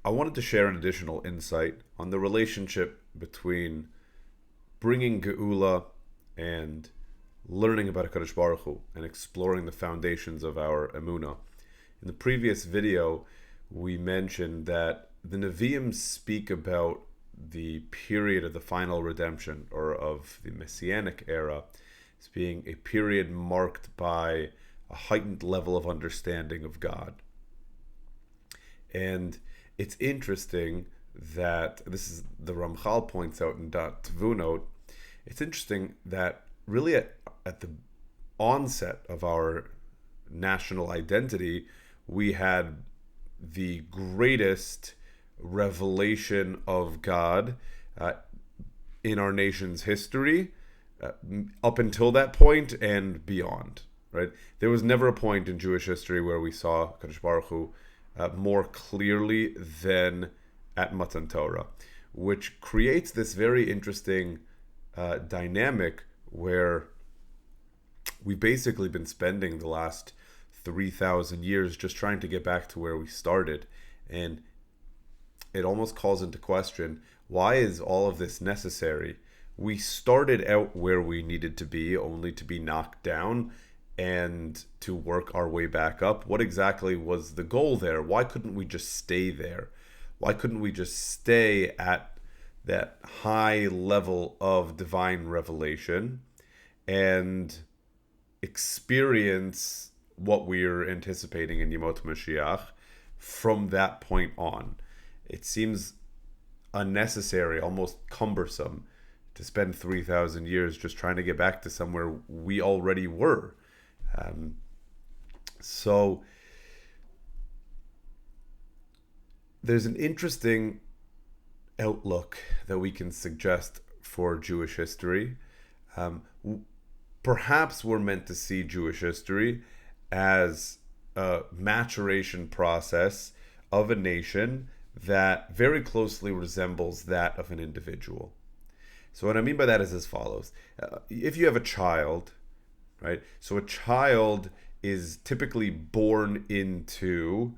I wanted to share an additional insight on the relationship between bringing Geula and learning about HaKadosh Baruch Hu and exploring the foundations of our Emunah. In the previous video, we mentioned that the Nevi'im speak about the period of the final redemption, or of the Messianic era, as being a period marked by a heightened level of understanding of God. And it's interesting that this is the Ramchal points out in Dat Tvunot. It's interesting that really at the onset of our national identity, we had the greatest revelation of God in our nation's history up until that point and beyond. Right? There was never a point in Jewish history where we saw Kadosh Baruch Hu more clearly than at Matan Torah, which creates this very interesting dynamic where we've basically been spending the last 3,000 years just trying to get back to where we started. And it almost calls into question, why is all of this necessary? We started out where we needed to be, only to be knocked down and to work our way back up. What exactly was the goal there? Why couldn't we just stay there? Why couldn't we just stay at that high level of divine revelation and experience what we're anticipating in Yemot Mashiach from that point on? It seems unnecessary, almost cumbersome, to spend 3,000 years just trying to get back to somewhere we already were. So there's an interesting outlook that we can suggest for Jewish history. Perhaps we're meant to see Jewish history as a maturation process of a nation that very closely resembles that of an individual. So what I mean by that is as follows. If you have a child, right? So a child is typically born into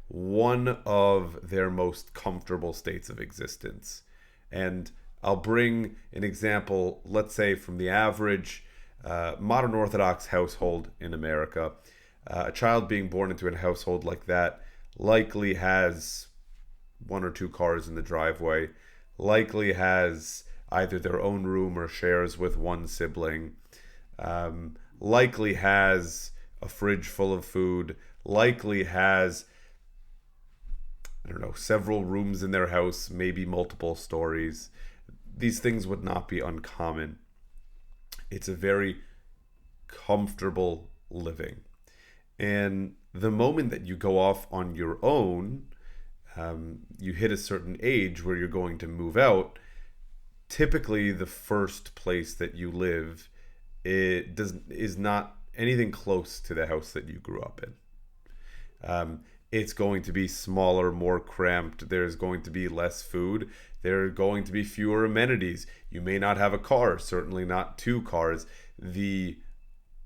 one of their most comfortable states of existence. And I'll bring an example, let's say from the average modern Orthodox household in America. A child being born into a household like that likely has one or two cars in the driveway, likely has either their own room or shares with one sibling, likely has a fridge full of food, likely has, several rooms in their house, maybe multiple stories. These things would not be uncommon. It's a very comfortable living. And the moment that you go off on your own, you hit a certain age where you're going to move out. Typically, the first place that you live is not anything close to the house that you grew up in. It's going to be smaller, more cramped. There's going to be less food. There are going to be fewer amenities. You may not have a car, certainly not two cars. The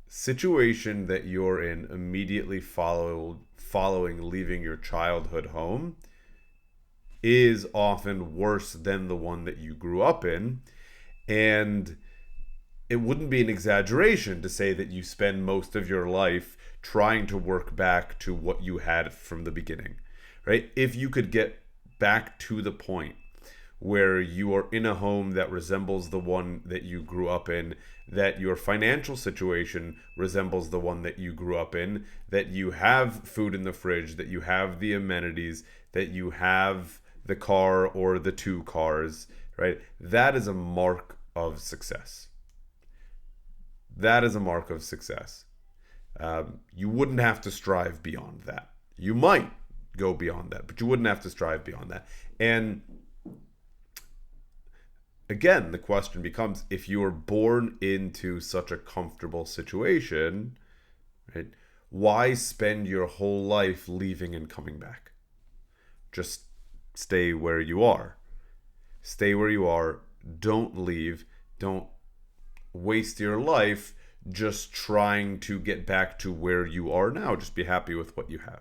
situation that you're in immediately following leaving your childhood home is often worse than the one that you grew up in. And it wouldn't be an exaggeration to say that you spend most of your life trying to work back to what you had from the beginning, right? If you could get back to the point where you are in a home that resembles the one that you grew up in, that your financial situation resembles the one that you grew up in, that you have food in the fridge, that you have the amenities, that you have the car or the two cars, right? That is a mark of success. That is a mark of success. You wouldn't have to strive beyond that. You might go beyond that, but you wouldn't have to strive beyond that. And again, the question becomes, if you were born into such a comfortable situation, right, why spend your whole life leaving and coming back? Just stay where you are. Stay where you are. Don't leave. Don't waste your life just trying to get back to where you are now. Just be happy with what you have.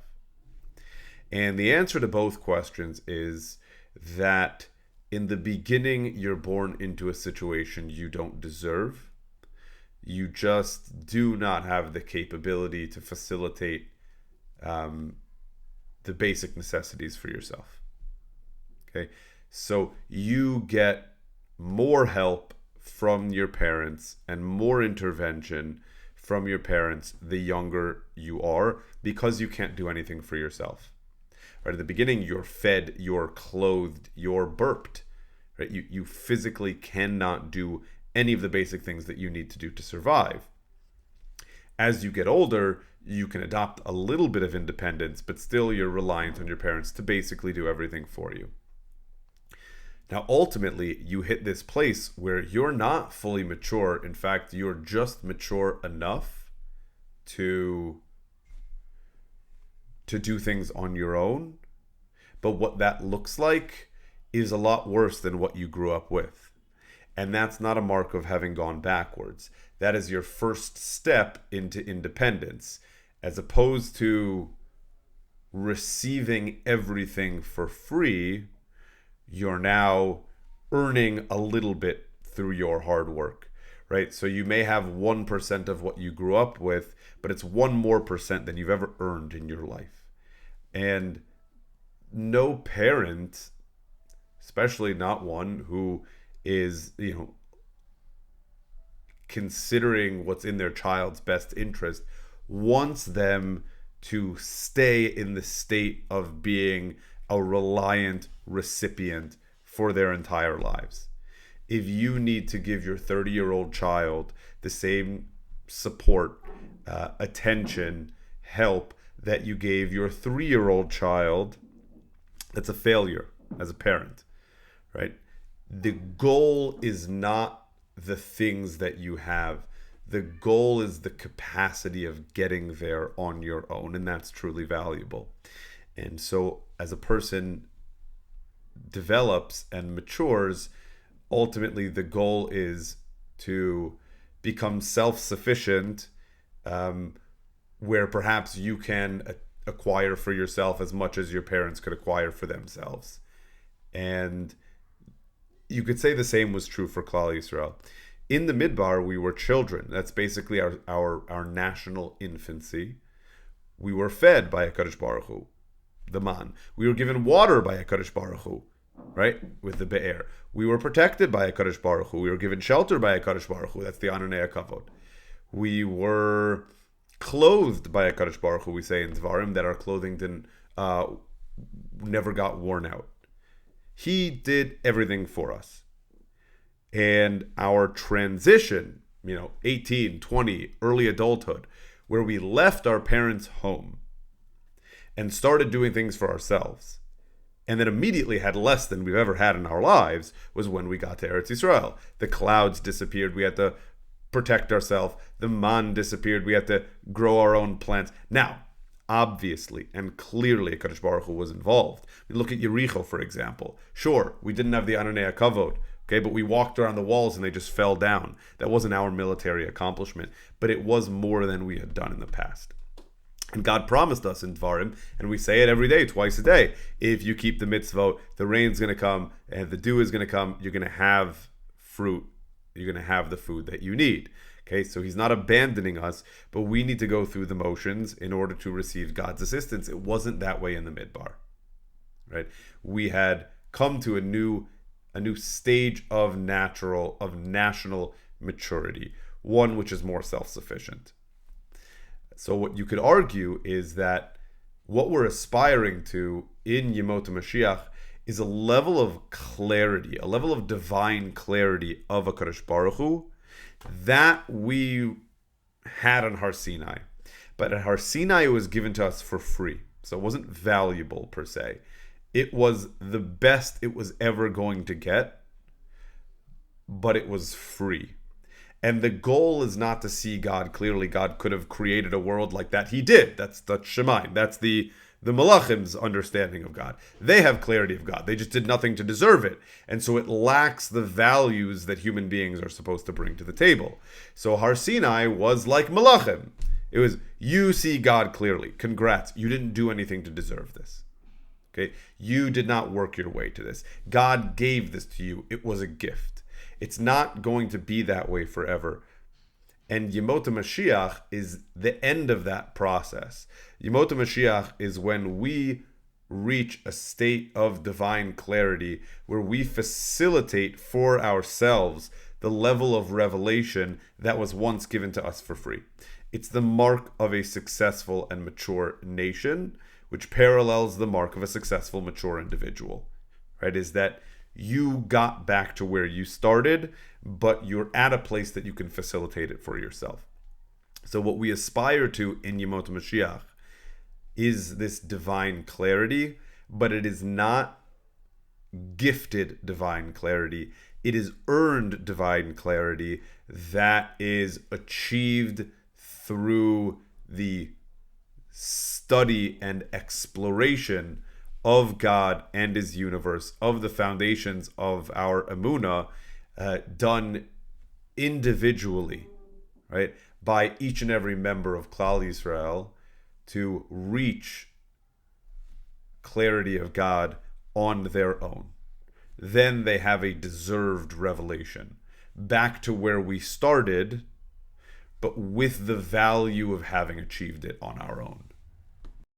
And the answer to both questions is that in the beginning, you're born into a situation you don't deserve. You just do not have the capability to facilitate the basic necessities for yourself. Okay, so you get more help from your parents and more intervention from your parents the younger you are, because you can't do anything for yourself. Right, at the beginning, you're fed, you're clothed, you're burped. Right, you physically cannot do any of the basic things that you need to do to survive. As you get older, you can adopt a little bit of independence, but still you're reliant on your parents to basically do everything for you. Now, ultimately, you hit this place where you're not fully mature. In fact, you're just mature enough to do things on your own. But what that looks like is a lot worse than what you grew up with. And that's not a mark of having gone backwards. That is your first step into independence, as opposed to receiving everything for free. You're now earning a little bit through your hard work, right? So you may have 1% of what you grew up with, but it's 1% more than you've ever earned in your life. And no parent, especially not one who is, considering what's in their child's best interest, wants them to stay in the state of being a reliant recipient for their entire lives. If you need to give your 30-year-old child the same support, attention, help that you gave your 3-year-old child, that's a failure as a parent, right? The goal is not the things that you have. The goal is the capacity of getting there on your own, and that's truly valuable. And so as a person develops and matures, ultimately the goal is to become self-sufficient, where perhaps you can acquire for yourself as much as your parents could acquire for themselves. And you could say the same was true for Klal Yisrael. In the Midbar, we were children. That's basically our national infancy. We were fed by HaKadosh Baruch Hu, the man. We were given water by HaKadosh Baruch Hu, right? With the Be'er. We were protected by HaKadosh Baruch Hu. We were given shelter by HaKadosh Baruch Hu. That's the Ananei HaKavod. We were clothed by HaKadosh Baruch Hu, we say in Dvarim, that our clothing never got worn out. He did everything for us. And our transition, 18, 20, early adulthood, where we left our parents' home and started doing things for ourselves, and then immediately had less than we've ever had in our lives, was when we got to Eretz Yisrael. The clouds disappeared. We had to protect ourselves. The man disappeared. We had to grow our own plants. Now, obviously and clearly, HaKadosh Baruch Hu was involved. We look at Yericho, for example. Sure, we didn't have the Ananei HaKavod, okay, but we walked around the walls and they just fell down. That wasn't our military accomplishment, but it was more than we had done in the past. And God promised us in Dvarim, and we say it every day, twice a day, if you keep the mitzvot, the rain's going to come, and the dew is going to come, you're going to have fruit, you're going to have the food that you need. Okay, so he's not abandoning us, but we need to go through the motions in order to receive God's assistance. It wasn't that way in the Midbar, right? We had come to a new stage of national maturity, one which is more self-sufficient. So what you could argue is that what we're aspiring to in Yemot HaMashiach is a level of clarity, a level of divine clarity of HaKadosh Baruch Hu that we had on Har Sinai. But at Har Sinai, it was given to us for free. So it wasn't valuable per se. It was the best it was ever going to get, but it was free. And the goal is not to see God clearly. God could have created a world like that. He did. That's Shemaim. That's the the Malachim's understanding of God. They have clarity of God. They just did nothing to deserve it. And so it lacks the values that human beings are supposed to bring to the table. So Har Sinai was like Malachim. It was, you see God clearly. Congrats. You didn't do anything to deserve this. Okay? You did not work your way to this. God gave this to you. It was a gift. It's not going to be that way forever. And Yemot HaMashiach is the end of that process. Yemot HaMashiach is when we reach a state of divine clarity where we facilitate for ourselves the level of revelation that was once given to us for free. It's the mark of a successful and mature nation, which parallels the mark of a successful, mature individual, right? Is that you got back to where you started, but you're at a place that you can facilitate it for yourself. So what we aspire to in Yemot Mashiach is this divine clarity, but it is not gifted divine clarity. It is earned divine clarity that is achieved through the study and exploration of God and His universe, of the foundations of our Emunah, done individually, right, by each and every member of Klal Yisrael to reach clarity of God on their own. Then they have a deserved revelation back to where we started, but with the value of having achieved it on our own.